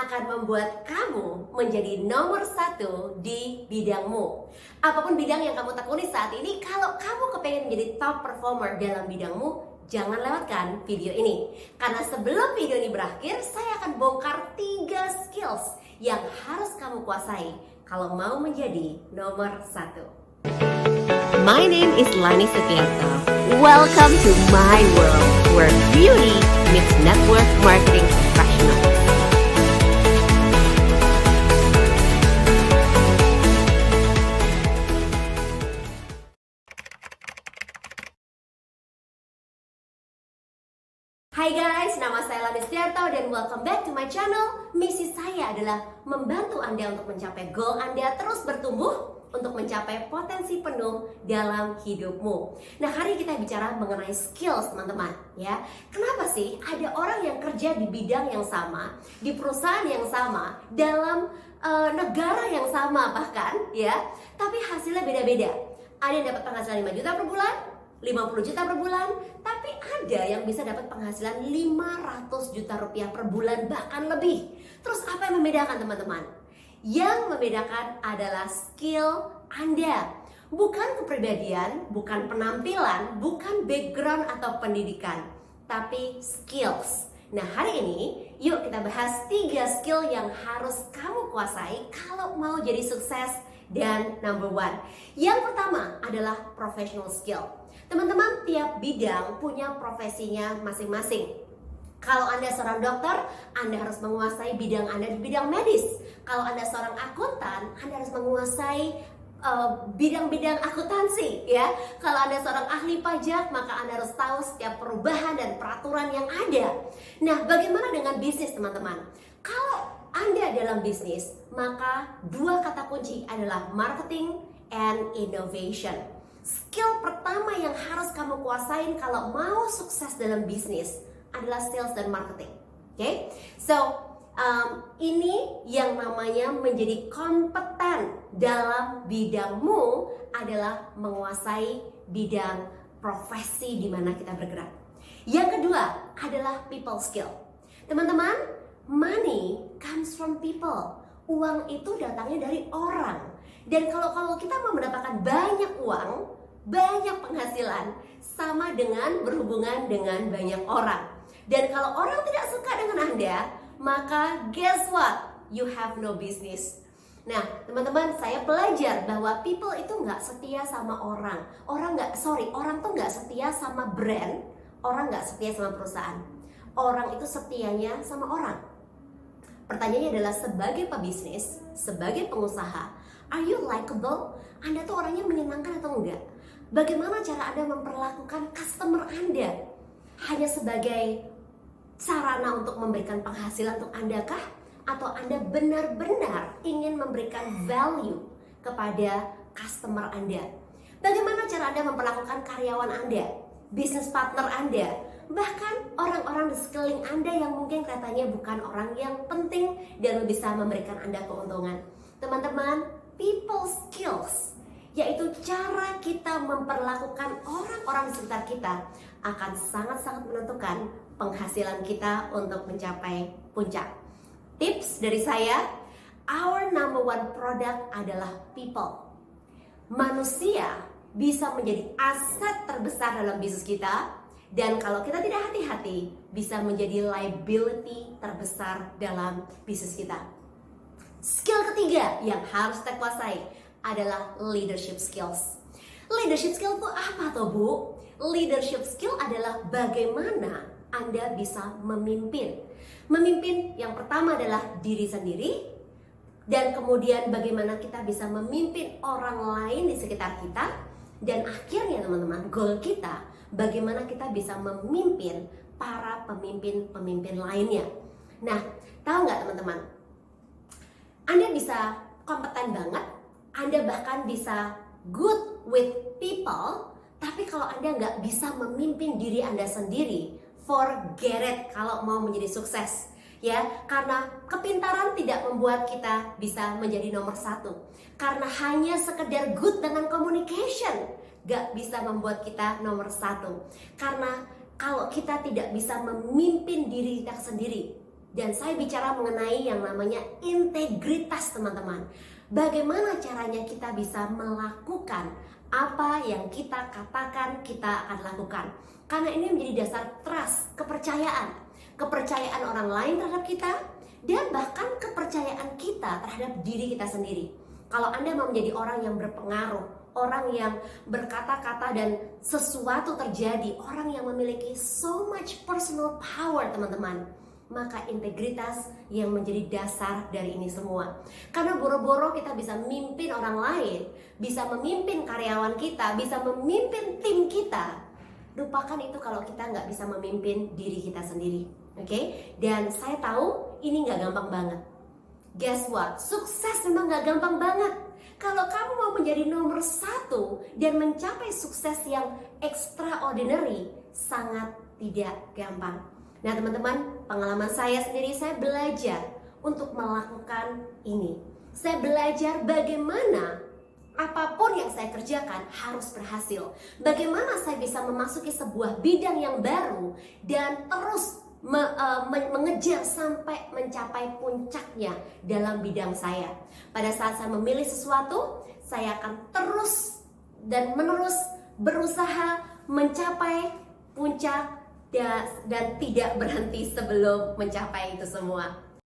akan membuat kamu menjadi nomor satu di bidangmu. Apapun bidang yang kamu tekuni saat ini, kalau kamu kepengen menjadi top performer dalam bidangmu, jangan lewatkan video ini. Karena sebelum video ini berakhir, saya akan bongkar 3 skills yang harus kamu kuasai kalau mau menjadi nomor satu. My name is Lani Setiarto. Welcome to my world where beauty meets network marketing professionals. Hai guys, nama saya Lani Setiarto dan welcome back to my channel. Misi saya adalah membantu Anda untuk mencapai goal Anda terus bertumbuh untuk mencapai potensi penuh dalam hidupmu. Nah, hari kita bicara mengenai skills, teman-teman, ya. Kenapa sih ada orang yang kerja di bidang yang sama, di perusahaan yang sama, dalam negara yang sama bahkan, ya, tapi hasilnya beda-beda. Ada yang dapat penghasilan 5 juta per bulan, 50 juta per bulan, tapi ada yang bisa dapat penghasilan 500 juta rupiah per bulan, bahkan lebih. Terus apa yang membedakan, teman-teman? Yang membedakan adalah skill Anda, bukan kepribadian, bukan penampilan, bukan background atau pendidikan, tapi skills. Nah, hari ini yuk kita bahas 3 skill yang harus kamu kuasai kalau mau jadi sukses dan number one. Yang pertama adalah professional skill. Teman-teman, tiap bidang punya profesinya masing-masing. Kalau Anda seorang dokter, Anda harus menguasai bidang Anda di bidang medis. Kalau Anda seorang akuntan, Anda harus menguasai bidang-bidang akuntansi, ya. Kalau Anda seorang ahli pajak, maka Anda harus tahu setiap perubahan dan peraturan yang ada. Nah, bagaimana dengan bisnis, teman-teman? Kalau Anda dalam bisnis, maka 2 kata kunci adalah marketing and innovation. Skill pertama yang harus kamu kuasain kalau mau sukses dalam bisnis adalah sales dan marketing. Okay? So, ini yang namanya menjadi kompeten dalam bidangmu adalah menguasai bidang profesi di mana kita bergerak. Yang kedua adalah people skill. Teman-teman, money comes from people. Uang itu datangnya dari orang. Dan kalau kita mau mendapatkan banyak uang, banyak penghasilan, sama dengan berhubungan dengan banyak orang. Dan kalau orang tidak suka dengan Anda, maka guess what? You have no business. Nah, teman-teman, saya belajar bahwa people itu nggak setia sama orang. Orang tuh nggak setia sama brand. Orang nggak setia sama perusahaan. Orang itu setianya sama orang. Pertanyaannya adalah sebagai pebisnis, sebagai pengusaha, are you likable? Anda tuh orangnya menyenangkan atau enggak? Bagaimana cara Anda memperlakukan customer Anda? Hanya sebagai sarana untuk memberikan penghasilan untuk Anda kah? Atau Anda benar-benar ingin memberikan value kepada customer Anda? Bagaimana cara Anda memperlakukan karyawan Anda, bisnis partner Anda, bahkan orang-orang di sekeliling Anda yang mungkin kelihatannya bukan orang yang penting dan bisa memberikan Anda keuntungan? Teman-teman, people skills, yaitu cara kita memperlakukan orang-orang di sekitar kita, akan sangat-sangat menentukan penghasilan kita untuk mencapai puncak. Tips dari saya, our number one product adalah people. Manusia bisa menjadi aset terbesar dalam bisnis kita, dan kalau kita tidak hati-hati, bisa menjadi liability terbesar dalam bisnis kita. Skill ketiga yang harus kita kuasai adalah leadership skills. Leadership skill itu apa toh, Bu? Leadership skill adalah bagaimana Anda bisa memimpin. Memimpin yang pertama adalah diri sendiri, dan kemudian bagaimana kita bisa memimpin orang lain di sekitar kita, dan akhirnya teman-teman, goal kita bagaimana kita bisa memimpin para pemimpin-pemimpin lainnya. Nah, tahu nggak teman-teman? Anda bisa kompeten banget, Anda bahkan bisa good with people, tapi kalau Anda nggak bisa memimpin diri Anda sendiri, forget it kalau mau menjadi sukses. Ya, karena kepintaran tidak membuat kita bisa menjadi nomor satu. Karena hanya sekedar good dengan communication gak bisa membuat kita nomor satu. Karena kalau kita tidak bisa memimpin diri kita sendiri, Dan saya bicara mengenai yang namanya integritas, teman-teman. Bagaimana caranya kita bisa melakukan apa yang kita katakan kita akan lakukan. Karena ini menjadi dasar trust, kepercayaan. Kepercayaan orang lain terhadap kita, dan bahkan kepercayaan kita terhadap diri kita sendiri. Kalau Anda mau menjadi orang yang berpengaruh, orang yang berkata-kata dan sesuatu terjadi, orang yang memiliki so much personal power, teman-teman, maka integritas yang menjadi dasar dari ini semua. Karena boro-boro kita bisa memimpin orang lain, bisa memimpin karyawan kita, bisa memimpin tim kita, lupakan itu kalau kita nggak bisa memimpin diri kita sendiri. Oke? Dan saya tahu ini nggak gampang banget. Guess what? Sukses memang nggak gampang banget. Kalau kamu mau menjadi nomor 1 dan mencapai sukses yang extraordinary, sangat tidak gampang. Nah teman-teman, pengalaman saya sendiri, saya belajar untuk melakukan ini. Saya belajar bagaimana apapun yang saya kerjakan harus berhasil. Bagaimana saya bisa memasuki sebuah bidang yang baru dan terus mengejar sampai mencapai puncaknya dalam bidang saya. Pada saat saya memilih sesuatu, saya akan terus dan menerus berusaha mencapai puncak dan tidak berhenti sebelum mencapai itu semua.